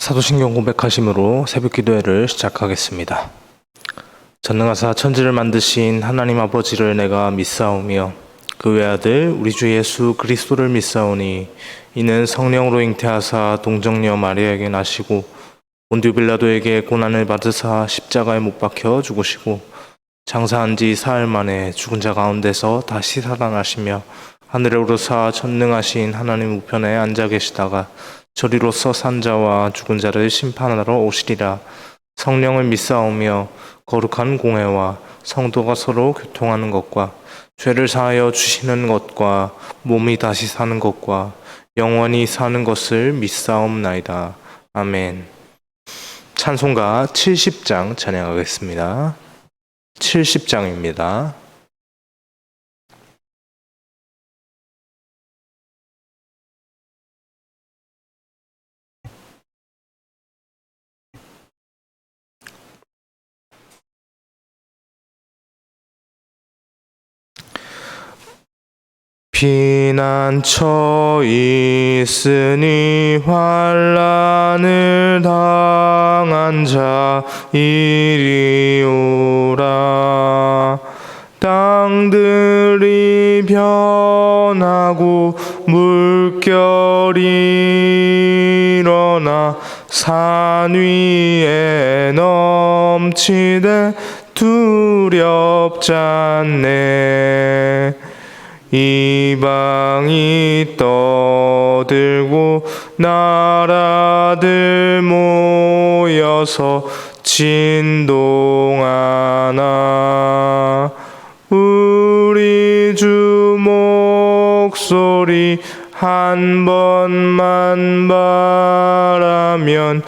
사도신경 고백하심으로 새벽기도회를 시작하겠습니다. 전능하사 천지를 만드신 하나님 아버지를 내가 믿사오며 그 외아들 우리 주 예수 그리스도를 믿사오니 이는 성령으로 잉태하사 동정녀 마리아에게 나시고 본디오 빌라도에게 고난을 받으사 십자가에 못 박혀 죽으시고 장사한 지 사흘 만에 죽은 자 가운데서 다시 살아나시며 하늘에 오르사 전능하신 하나님 우편에 앉아 계시다가 저리로서 산 자와 죽은 자를 심판하러 오시리라. 성령을 믿사오며 거룩한 공회와 성도가 서로 교통하는 것과 죄를 사하여 주시는 것과 몸이 다시 사는 것과 영원히 사는 것을 믿사옵나이다. 아멘. 찬송가 70장 찬양하겠습니다. 70장입니다. 피난처 있으니 환난을 당한 자 이리 오라. 땅들이 변하고 물결이 일어나 산 위에 넘치되 두렵지 않네. 이방이 떠들고 나라들 모여서 진동하나. 우리 주 목소리 한 번만 바라면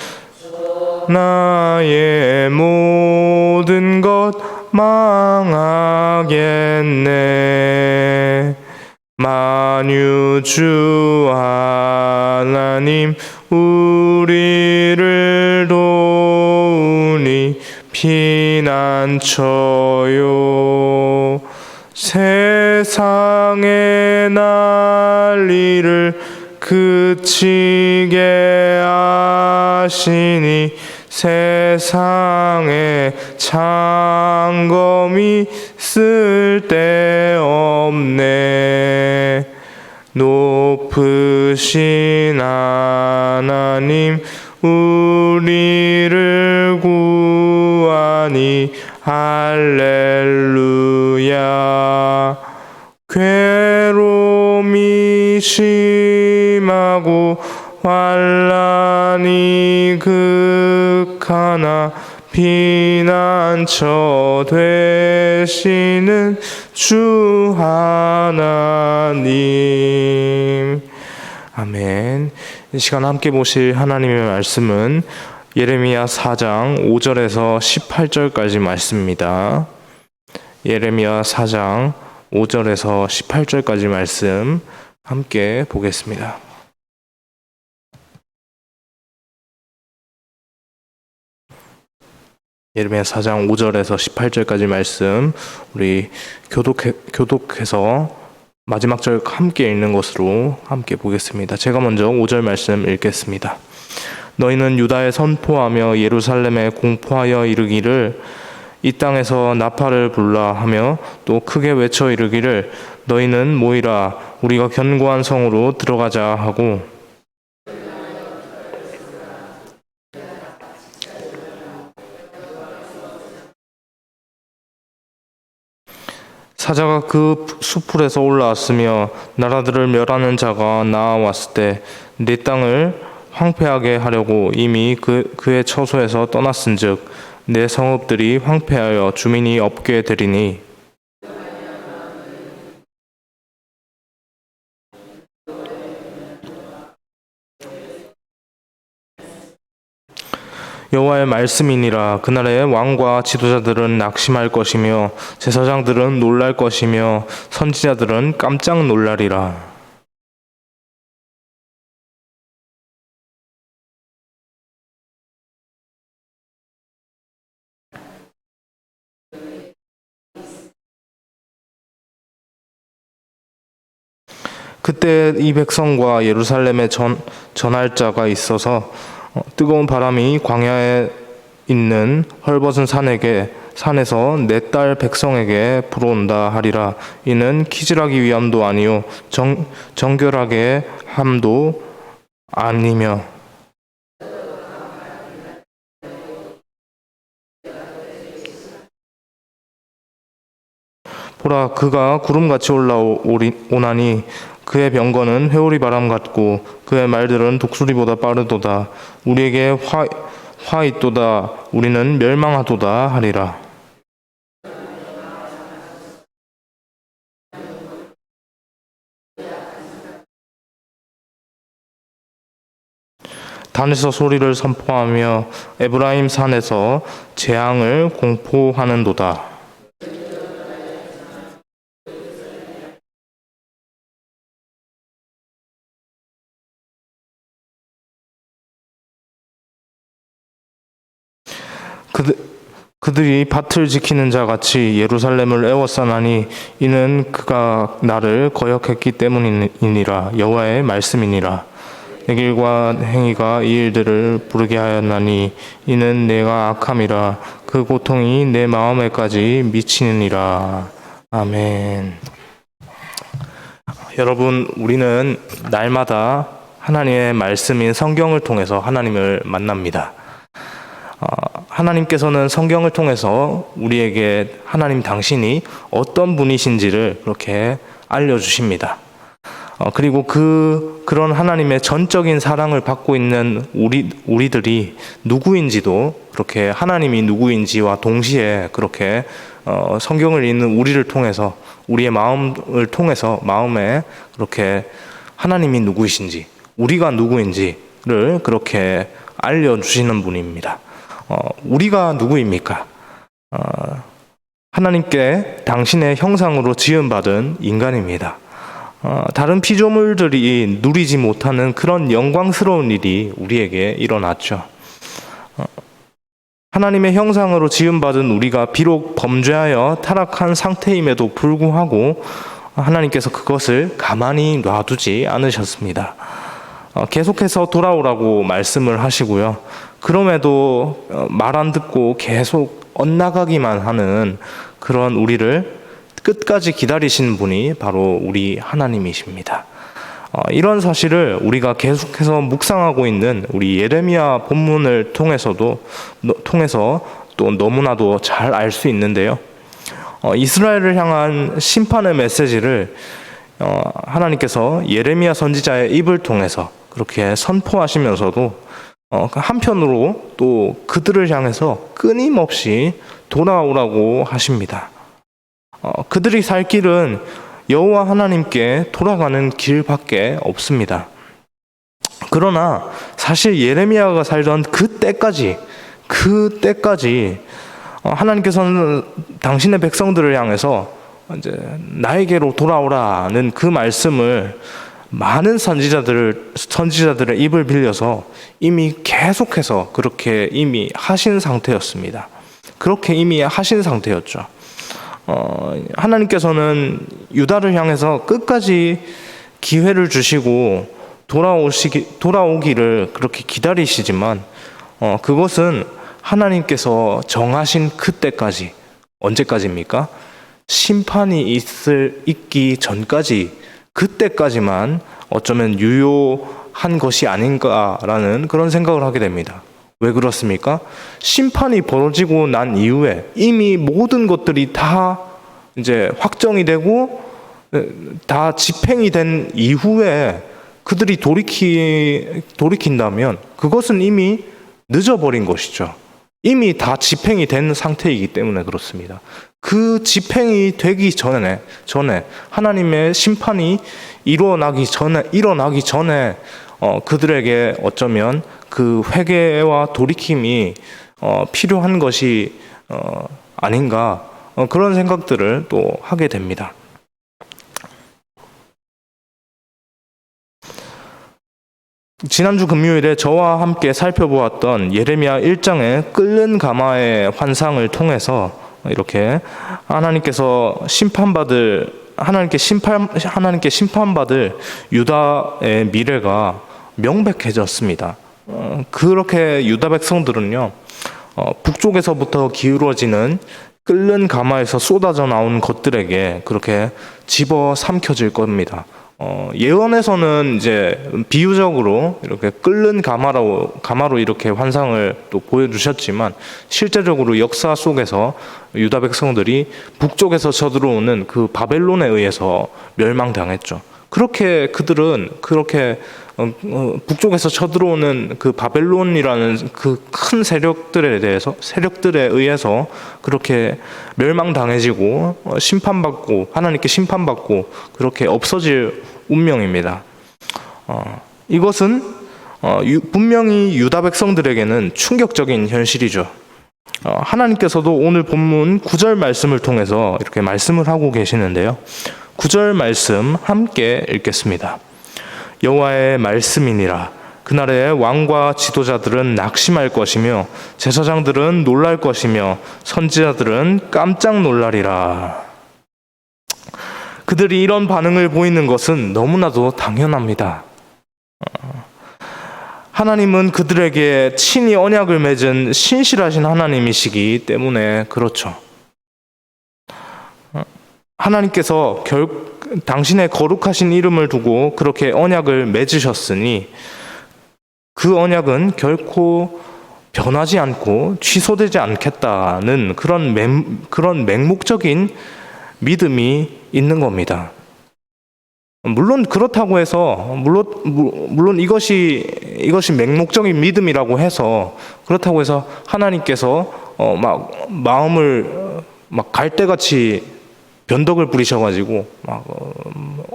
나의 모든 것 망하겠네. 만유주 하나님 우리를 도우니 피난처요. 세상의 난리를 그치게 하시니 세상에 창검이 쓸데없네. 높으신 하나님 우리를 구하니 할렐루야. 괴로움이 심하고 환난이 극하나 피난처 되시는 주 하나님. 아멘. 이 시간 함께 보실 하나님의 말씀은 예레미야 4장 5절에서 18절까지 말씀입니다. 예레미야 4장 5절에서 18절까지 말씀 함께 보겠습니다. 예레미야 4장 5절에서 18절까지 말씀 우리 교독해서 마지막 절 함께 읽는 것으로 함께 보겠습니다. 제가 먼저 5절 말씀 읽겠습니다. 너희는 유다에 선포하며 예루살렘에 공포하여 이르기를 이 땅에서 나팔을 불라 하며 또 크게 외쳐 이르기를 너희는 모이라 우리가 견고한 성으로 들어가자 하고 사자가 그 수풀에서 올라왔으며 나라들을 멸하는 자가 나아왔을 때 네 땅을 황폐하게 하려고 이미 그의 처소에서 떠났은즉 내 성읍들이 황폐하여 주민이 없게 되리니 여호와의 말씀이니라. 그날에 왕과 지도자들은 낙심할 것이며 제사장들은 놀랄 것이며 선지자들은 깜짝 놀라리라. 그때 이 백성과 예루살렘에 전할 자가 있어서 뜨거운 바람이 광야에 있는 헐벗은 산에서 내 딸 백성에게 불어온다 하리라. 이는 키질하기 위함도 아니요 정결하게 함도 아니며 보라, 그가 구름같이 올라오나니 그의 병거는 회오리 바람 같고 그의 말들은 독수리보다 빠르도다. 우리에게 화 있도다. 우리는 멸망하도다 하리라. 단에서 소리를 선포하며 에브라임 산에서 재앙을 공포하는도다. 그들이 밭을 지키는 자 같이 예루살렘을 애워싸나니 이는 그가 나를 거역했기 때문이니라. 여호와의 말씀이니라. 내 길과 행위가 이 일들을 부르게 하였나니 이는 내가 악함이라. 그 고통이 내 마음에까지 미치느니라. 아멘. 여러분, 우리는 날마다 하나님의 말씀인 성경을 통해서 하나님을 만납니다. 하나님께서는 성경을 통해서 우리에게 하나님 당신이 어떤 분이신지를 그렇게 알려주십니다. 그리고 그런 하나님의 전적인 사랑을 받고 있는 우리들이 누구인지도 그렇게 하나님이 누구인지와 동시에 그렇게 성경을 읽는 우리를 통해서 우리의 마음을 통해서 마음에 그렇게 하나님이 누구이신지 우리가 누구인지를 그렇게 알려주시는 분입니다. 우리가 누구입니까? 하나님께 당신의 형상으로 지음받은 인간입니다. 다른 피조물들이 누리지 못하는 그런 영광스러운 일이 우리에게 일어났죠. 하나님의 형상으로 지음받은 우리가 비록 범죄하여 타락한 상태임에도 불구하고 하나님께서 그것을 가만히 놔두지 않으셨습니다. 계속해서 돌아오라고 말씀을 하시고요. 그럼에도 말 안 듣고 계속 엇나가기만 하는 그런 우리를 끝까지 기다리시는 분이 바로 우리 하나님이십니다. 이런 사실을 우리가 계속해서 묵상하고 있는 우리 예레미야 본문을 통해서 또 너무나도 잘 알 수 있는데요. 이스라엘을 향한 심판의 메시지를 하나님께서 예레미야 선지자의 입을 통해서 그렇게 선포하시면서도 한편으로 또 그들을 향해서 끊임없이 돌아오라고 하십니다. 그들이 살 길은 여호와 하나님께 돌아가는 길밖에 없습니다. 그러나 사실 예레미야가 살던 그때까지 하나님께서는 당신의 백성들을 향해서 이제 나에게로 돌아오라는 그 말씀을 많은 선지자들의 입을 빌려서 이미 계속해서 그렇게 이미 하신 상태였습니다. 그렇게 이미 하신 상태였죠. 하나님께서는 유다를 향해서 끝까지 기회를 주시고 돌아오기를 그렇게 기다리시지만 그것은 하나님께서 정하신 그때까지, 언제까지입니까? 심판이 있기 전까지, 그때까지만 어쩌면 유효한 것이 아닌가라는 그런 생각을 하게 됩니다. 왜 그렇습니까? 심판이 벌어지고 난 이후에 이미 모든 것들이 다 이제 확정이 되고 다 집행이 된 이후에 그들이 돌이킨다면 그것은 이미 늦어버린 것이죠. 이미 다 집행이 된 상태이기 때문에 그렇습니다. 그 집행이 되기 전에 하나님의 심판이 일어나기 전에 그들에게 어쩌면 그 회개와 돌이킴이 필요한 것이 아닌가 그런 생각들을 또 하게 됩니다. 지난주 금요일에 저와 함께 살펴보았던 예레미야 1장의 끓는 가마의 환상을 통해서 이렇게 하나님께 심판받을 유다의 미래가 명백해졌습니다. 그렇게 유다 백성들은요, 북쪽에서부터 기울어지는 끓는 가마에서 쏟아져 나온 것들에게 그렇게 집어 삼켜질 겁니다. 예언에서는 이제 비유적으로 이렇게 끓는 가마로 이렇게 환상을 또 보여주셨지만, 실제적으로 역사 속에서 유다 백성들이 북쪽에서 쳐들어오는 그 바벨론에 의해서 멸망당했죠. 그렇게 그들은 그렇게 북쪽에서 쳐들어오는 그 바벨론이라는 그 큰 세력들에 의해서 그렇게 멸망당해지고 심판받고, 하나님께 심판받고 그렇게 없어질 운명입니다. 이것은 분명히 유다 백성들에게는 충격적인 현실이죠. 하나님께서도 오늘 본문 9절 말씀을 통해서 이렇게 말씀을 하고 계시는데요. 9절 말씀 함께 읽겠습니다. 여호와의 말씀이니라. 그날에 왕과 지도자들은 낙심할 것이며 제사장들은 놀랄 것이며 선지자들은 깜짝 놀라리라. 그들이 이런 반응을 보이는 것은 너무나도 당연합니다. 하나님은 그들에게 친히 언약을 맺은 신실하신 하나님이시기 때문에 그렇죠. 하나님께서 당신의 거룩하신 이름을 두고 그렇게 언약을 맺으셨으니 그 언약은 결코 변하지 않고 취소되지 않겠다는 그런 맹목적인 믿음이 있는 겁니다. 물론 그렇다고 해서 물론 이것이 맹목적인 믿음이라고 해서, 그렇다고 해서 하나님께서 마음을 갈대같이 변덕을 부리셔가지고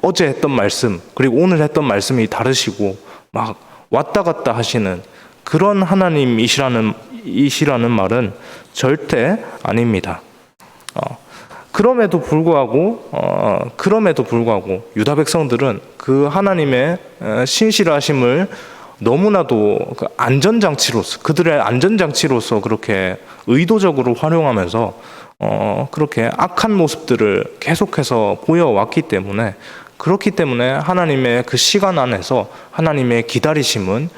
어제 했던 말씀 그리고 오늘 했던 말씀이 다르시고 왔다 갔다 하시는 그런 하나님이시라는 말은 절대 아닙니다. 그럼에도 불구하고 유다 백성들은 그 하나님의 신실하심을 너무나도 그들의 안전장치로서 그렇게 의도적으로 활용하면서 그렇게 악한 모습들을 계속해서 보여왔기 때문에, 그렇기 때문에 하나님의 그 시간 안에서 하나님의 기다리심은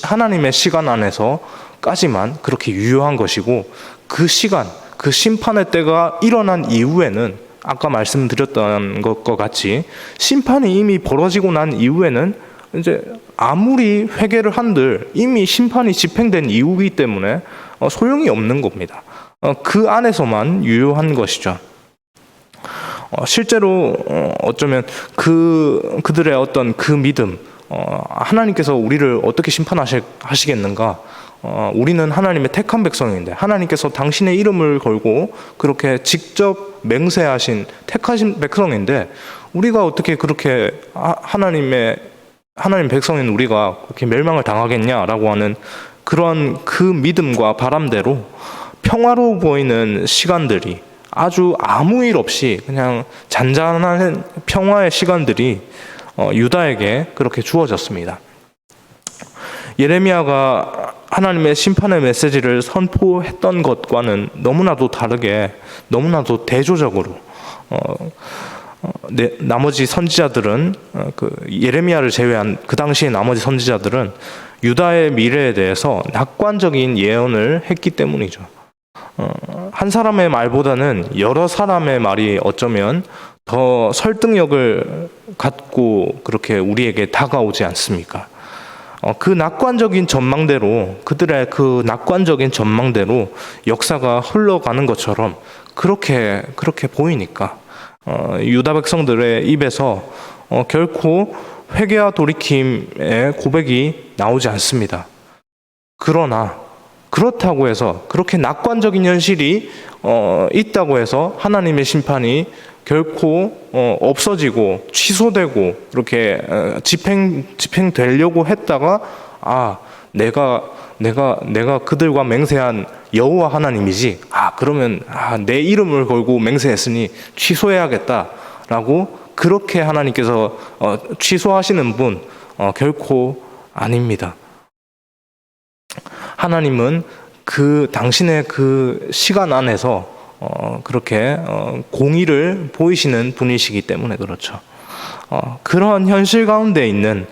하나님의 시간 안에서까지만 그렇게 유효한 것이고, 그 심판의 때가 일어난 이후에는 아까 말씀드렸던 것과 같이 심판이 이미 벌어지고 난 이후에는 이제 아무리 회개를 한들 이미 심판이 집행된 이후이기 때문에 소용이 없는 겁니다. 그 안에서만 유효한 것이죠. 실제로 어쩌면 그들의 어떤 그 믿음, 하나님께서 우리를 어떻게 심판하시겠는가? 우리는 하나님의 택한 백성인데, 하나님께서 당신의 이름을 걸고 그렇게 직접 맹세하신 택하신 백성인데, 우리가 어떻게 그렇게 하나님 백성인 우리가 그렇게 멸망을 당하겠냐라고 하는 그런 그 믿음과 바람대로 평화로워 보이는 시간들이, 아주 아무 일 없이 그냥 잔잔한 평화의 시간들이 유다에게 그렇게 주어졌습니다. 예레미야가 하나님의 심판의 메시지를 선포했던 것과는 너무나도 다르게, 너무나도 대조적으로 나머지 선지자들은, 예레미야를 제외한 그 당시의 나머지 선지자들은 유다의 미래에 대해서 낙관적인 예언을 했기 때문이죠. 한 사람의 말보다는 여러 사람의 말이 어쩌면 더 설득력을 갖고 그렇게 우리에게 다가오지 않습니까? 그 낙관적인 전망대로, 그들의 그 낙관적인 전망대로 역사가 흘러가는 것처럼 그렇게 보이니까 유다 백성들의 입에서 결코 회개와 돌이킴의 고백이 나오지 않습니다. 그러나 그렇다고 해서, 그렇게 낙관적인 현실이 있다고 해서 하나님의 심판이 결코 없어지고 취소되고 그렇게 집행되려고 했다가 내가 그들과 맹세한 여호와 하나님이지, 그러면 내 이름을 걸고 맹세했으니 취소해야겠다라고 그렇게 하나님께서 취소하시는 분 결코 아닙니다. 하나님은 당신의 그 시간 안에서 그렇게 공의를 보이시는 분이시기 때문에 그렇죠. 그런 현실 가운데 있는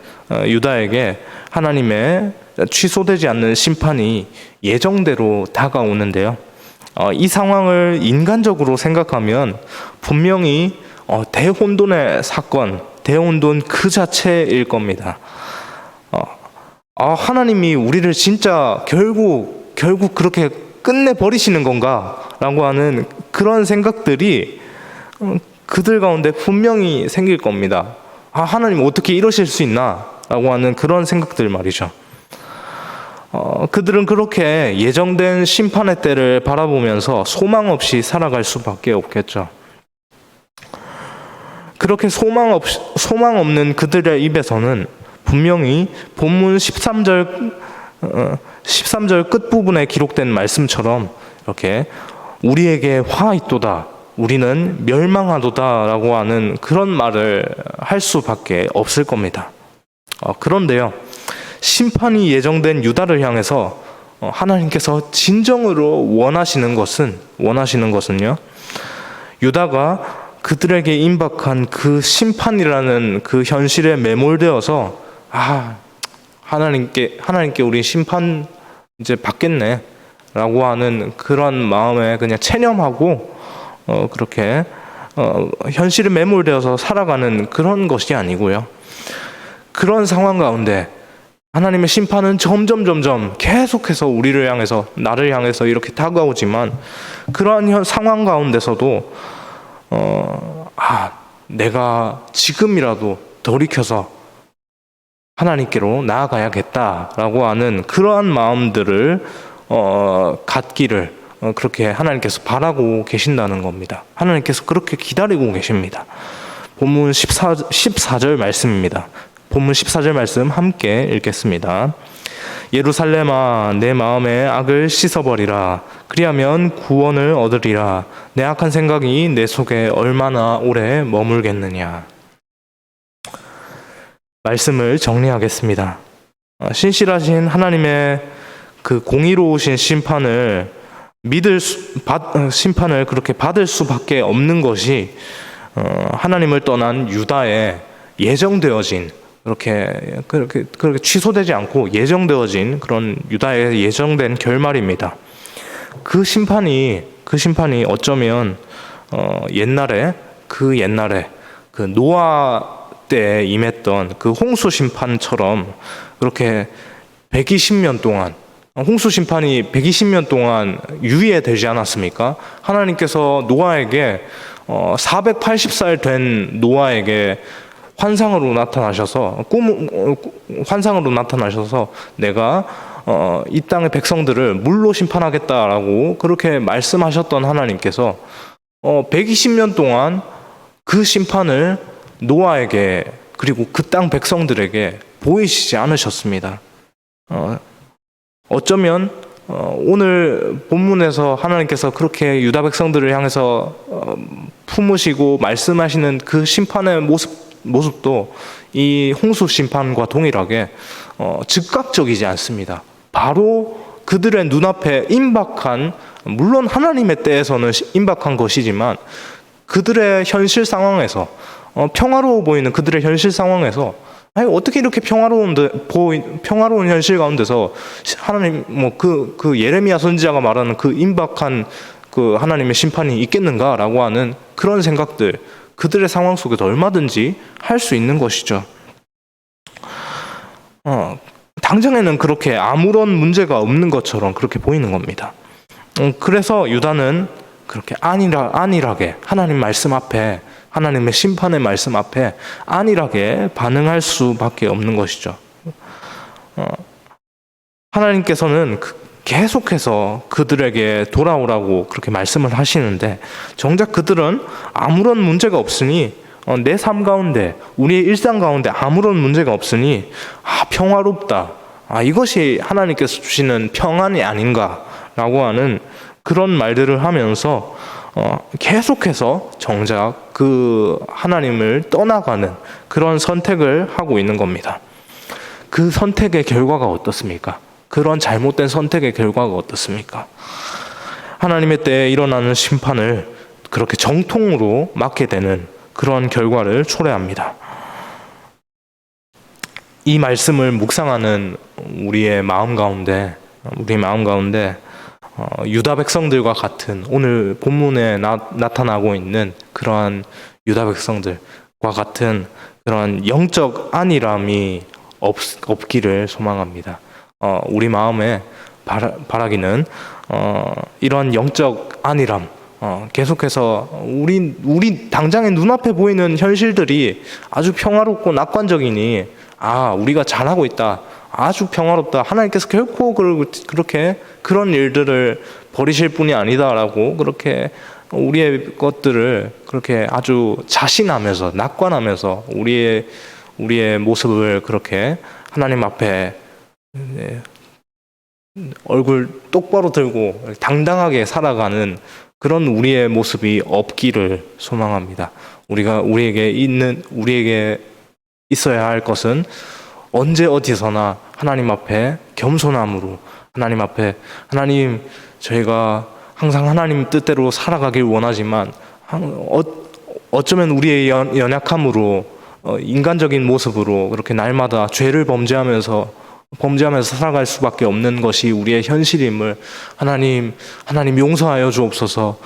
유다에게 하나님의 취소되지 않는 심판이 예정대로 다가오는데요. 이 상황을 인간적으로 생각하면 분명히 대혼돈의 사건, 대혼돈 그 자체일 겁니다. 하나님이 우리를 진짜 결국 그렇게 끝내버리시는 건가? 라고 하는 그런 생각들이 그들 가운데 분명히 생길 겁니다. 하나님 어떻게 이러실 수 있나? 라고 하는 그런 생각들 말이죠. 그들은 그렇게 예정된 심판의 때를 바라보면서 소망 없이 살아갈 수밖에 없겠죠. 그렇게 소망 없는 그들의 입에서는 분명히 본문 13절 끝부분에 기록된 말씀처럼 이렇게 우리에게 화 있도다, 우리는 멸망하도다 라고 하는 그런 말을 할 수밖에 없을 겁니다. 그런데요, 심판이 예정된 유다를 향해서 하나님께서 진정으로 원하시는 것은요, 유다가 그들에게 임박한 그 심판이라는 그 현실에 매몰되어서 하나님께 우리 심판 이제 받겠네 라고 하는 그런 마음에 그냥 체념하고 그렇게 현실에 매몰되어서 살아가는 그런 것이 아니고요, 그런 상황 가운데 하나님의 심판은 점점 계속해서 우리를 향해서, 나를 향해서 이렇게 다가오지만, 그러한 상황 가운데서도 내가 지금이라도 돌이켜서 하나님께로 나아가야겠다라고 하는 그러한 마음들을 갖기를 그렇게 하나님께서 바라고 계신다는 겁니다. 하나님께서 그렇게 기다리고 계십니다. 본문 14절 말씀입니다. 본문 14절 말씀 함께 읽겠습니다. 예루살렘아, 내 마음의 악을 씻어버리라. 그리하면 구원을 얻으리라. 내 악한 생각이 내 속에 얼마나 오래 머물겠느냐. 말씀을 정리하겠습니다. 신실하신 하나님의 그 공의로우신 심판을 심판을 그렇게 받을 수밖에 없는 것이 하나님을 떠난 유다의 예정되어진, 그렇게 취소되지 않고 예정되어진 그런 유다의 예정된 결말입니다. 그 심판이 어쩌면 옛날에 그 노아 때에 임했던 그 홍수 심판처럼 그렇게 120년 동안, 홍수 심판이 120년 동안 유예되지 않았습니까? 하나님께서 노아에게 480살 된 노아에게 환상으로 나타나셔서 내가 이 땅의 백성들을 물로 심판하겠다라고 그렇게 말씀하셨던 하나님께서 120년 동안 그 심판을 노아에게, 그리고 그 땅 백성들에게 보이시지 않으셨습니다. 어쩌면 오늘 본문에서 하나님께서 그렇게 유다 백성들을 향해서 품으시고 말씀하시는 그 심판의 모습도 이 홍수 심판과 동일하게 즉각적이지 않습니다. 바로 그들의 눈앞에 임박한, 물론 하나님의 때에서는 임박한 것이지만 그들의 현실 상황에서, 평화로워 보이는 그들의 현실 상황에서, 어떻게 이렇게 평화로운 현실 가운데서 하나님, 그 예레미야 선지자가 말하는 그 임박한 그 하나님의 심판이 있겠는가라고 하는 그런 생각들, 그들의 상황 속에서 얼마든지 할 수 있는 것이죠. 당장에는 그렇게 아무런 문제가 없는 것처럼 그렇게 보이는 겁니다. 그래서 유다는 그렇게 안일하게 하나님 말씀 앞에, 하나님의 심판의 말씀 앞에 안일하게 반응할 수밖에 없는 것이죠. 하나님께서는 계속해서 그들에게 돌아오라고 그렇게 말씀을 하시는데, 정작 그들은 아무런 문제가 없으니, 내 삶 가운데, 우리의 일상 가운데 아무런 문제가 없으니 평화롭다, 이것이 하나님께서 주시는 평안이 아닌가라고 하는 그런 말들을 하면서 계속해서 정작 그 하나님을 떠나가는 그런 선택을 하고 있는 겁니다. 그 선택의 결과가 어떻습니까? 그런 잘못된 선택의 결과가 어떻습니까? 하나님의 때에 일어나는 심판을 그렇게 정통으로 맞게 되는 그런 결과를 초래합니다. 이 말씀을 묵상하는 우리의 마음 가운데 유다 백성들과 같은 오늘 본문에 나타나고 있는 그러한 유다 백성들과 같은 그런 영적 안일함이 없기를 소망합니다. 우리 마음에 바라기는 이런 영적 안일함, 계속해서 우리 당장의 눈앞에 보이는 현실들이 아주 평화롭고 낙관적이니 우리가 잘하고 있다, 아주 평화롭다, 하나님께서 결코 그렇게 그런 일들을 버리실 분이 아니다라고 그렇게 우리의 것들을 그렇게 아주 자신하면서 낙관하면서 우리의 모습을 그렇게 하나님 앞에 얼굴 똑바로 들고 당당하게 살아가는 그런 우리의 모습이 없기를 소망합니다. 우리에게 있어야 할 것은 언제 어디서나 하나님 앞에 겸손함으로 하나님, 저희가 항상 하나님 뜻대로 살아가길 원하지만 어쩌면 우리의 연약함으로 인간적인 모습으로 그렇게 날마다 죄를 범죄하면서 살아갈 수밖에 없는 것이 우리의 현실임을 하나님 용서하여 주옵소서.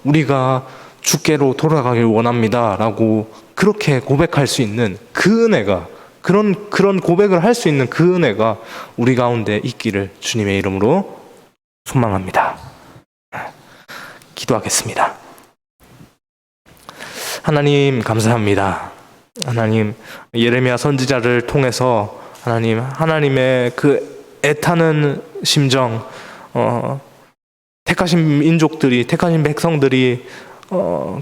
우리가 주께로 돌아가길 원합니다 라고 그렇게 고백할 수 있는 그 은혜가, 그런 고백을 할 수 있는 그 은혜가 우리 가운데 있기를 주님의 이름으로 소망합니다. 기도하겠습니다. 하나님 감사합니다. 하나님, 예레미야 선지자를 통해서 하나님의 그 애타는 심정, 택하신 백성들이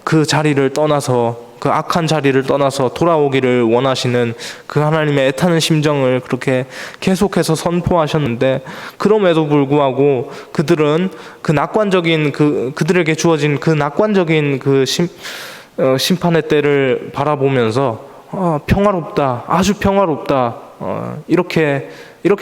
그 자리를 떠나서, 그 악한 자리를 떠나서 돌아오기를 원하시는 그 하나님의 애타는 심정을 그렇게 계속해서 선포하셨는데, 그럼에도 불구하고 그들은 그 낙관적인 그들에게 주어진 그 낙관적인 그 심판의 때를 바라보면서 평화롭다, 아주 평화롭다, 이렇게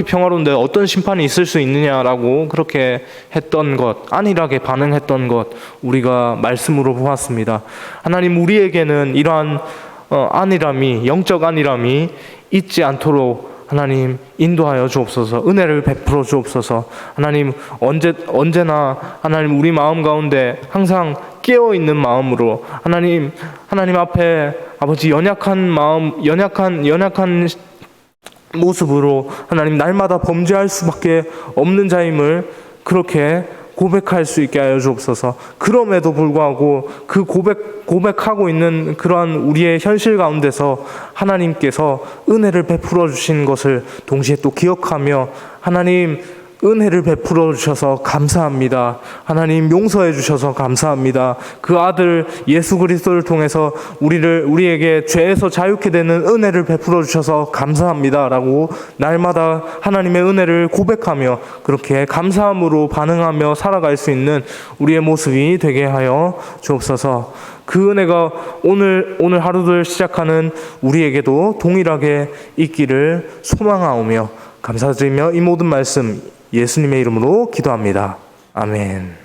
평화로운데 어떤 심판이 있을 수 있느냐라고 그렇게 했던 것, 안일하게 반응했던 것, 우리가 말씀으로 보았습니다. 하나님, 우리에게는 이러한 안일함이, 영적 안일함이 있지 않도록 하나님 인도하여 주옵소서. 은혜를 베풀어 주옵소서. 하나님, 언제나 하나님 우리 마음 가운데 항상 깨어 있는 마음으로 하나님 앞에 아버지 연약한 마음, 연약한 모습으로 하나님 날마다 범죄할 수밖에 없는 자임을 그렇게 고백할 수 있게 하여 주옵소서. 그럼에도 불구하고 그 고백하고 있는 그러한 우리의 현실 가운데서 하나님께서 은혜를 베풀어 주신 것을 동시에 또 기억하며, 하나님 은혜를 베풀어 주셔서 감사합니다. 하나님 용서해 주셔서 감사합니다. 그 아들 예수 그리스도를 통해서 우리에게 죄에서 자유케 되는 은혜를 베풀어 주셔서 감사합니다 라고 날마다 하나님의 은혜를 고백하며 그렇게 감사함으로 반응하며 살아갈 수 있는 우리의 모습이 되게 하여 주옵소서. 그 은혜가 오늘 하루를 시작하는 우리에게도 동일하게 있기를 소망하오며 감사드리며 이 모든 말씀 예수님의 이름으로 기도합니다. 아멘.